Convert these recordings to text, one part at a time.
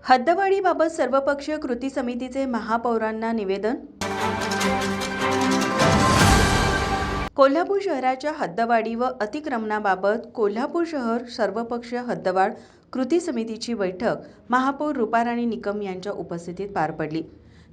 हद्दवाढीबाबत सर्वपक्षीय कृती समितीचे महापौरांना निवेदन। कोल्हापूर शहराच्या हद्दवाढी व अतिक्रमणाबाबत कोल्हापूर शहर सर्वपक्षीय हद्दवाढ कृती समितीची बैठक महापौर रूपाराणी निकम यांच्या उपस्थितीत पार पडली।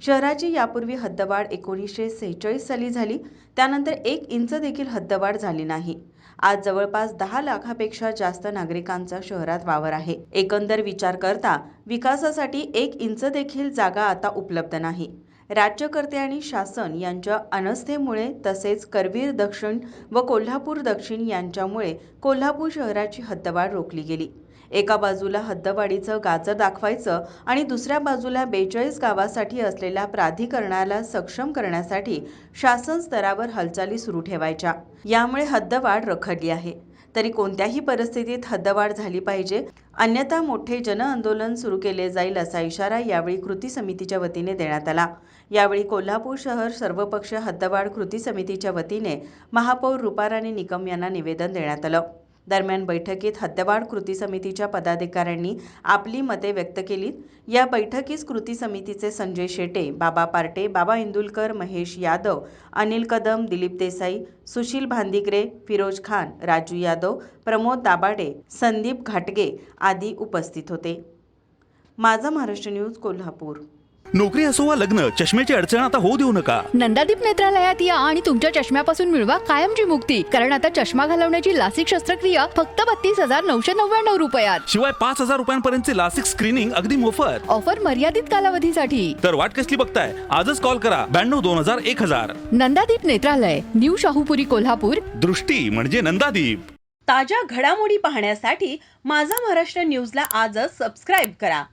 शहराची यापूर्वी हद्दवाढ 1946 साली झाली, त्यानंतर 1 इंच देखील हद्दवाढ झाली नाही। आज जवळपास 10 लाखापेक्षा जास्त नागरिकांचा शहरात वावर आहे। एकंदर विचार करता विकासासाठी 1 इंच देखील जागा आता उपलब्ध नाही। राज्यकर्ते आणि शासन यांच्या अनस्थेमुळे तसेच करवीर दक्षिण व कोल्हापूर दक्षिण यांच्यामुळे कोल्हापूर शहराची हद्दवाढ रोखली गेली। एका बाजूला हद्दवाढीचं गाजर दाखवायचं आणि दुसऱ्या बाजूला 42 गावासाठी असलेल्या प्राधिकरणाला सक्षम करण्यासाठी शासन स्तरावर हालचाली सुरू ठेवायच्या। यामुळे हद्दवाढ रखडली आहे। तरी कोणत्याही परिस्थितीत हद्दवाढ झाली पाहिजे, अन्यथा मोठे जनआंदोलन सुरू केले जाईल असा इशारा यावेळी कृती समितीच्या वतीने देण्यात आला। यावेळी कोल्हापूर शहर सर्वपक्षीय हद्दवाढ कृती समितीच्या वतीने महापौर रूपाराणी निकम यांना निवेदन देण्यात आलं। दरम्यान बैठकीत हद्दवाढ कृती समितीच्या पदाधिकाऱ्यांनी आपली मते व्यक्त केली। या बैठकीस कृती समितीचे संजय शेटे, बाबा पार्टे, बाबा इंदुलकर, महेश यादव, अनिल कदम, दिलीप देसाई, सुशील भांदिगरे, फिरोज खान, राजू यादव, प्रमोद दाभाडे, संदीप घाटगे आदी उपस्थित होते। माझा महाराष्ट्र न्यूज कोल्हापूर। नोकरी असो वा लग्न, चष्म्याची अडचण आता होऊ देऊ नका। नंदादीप नेत्रालयात या आणि तुमच्या चष्म्यापासून मिळवा कायमची मुक्ती, कारण आता चष्मा घालवण्याची लासिक शस्त्रक्रिया फक्त 32,999 रुपयात। शिवाय 5,000 रुपयांपर्यंतचे लासिक स्क्रीनिंग अगदी मोफत। ऑफर मर्यादित कालावधीसाठी। तर वाट कसली बघताय, आजच कॉल करा 92-2000-1000। नंदादीप नेत्रालय, न्यू शाहूपुरी, कोल्हापूर। दृष्टी म्हणजे नंदादीप। ताज्या घडामोडी पाहण्यासाठी माझा महाराष्ट्र न्यूजला आजच सबस्क्राईब करा।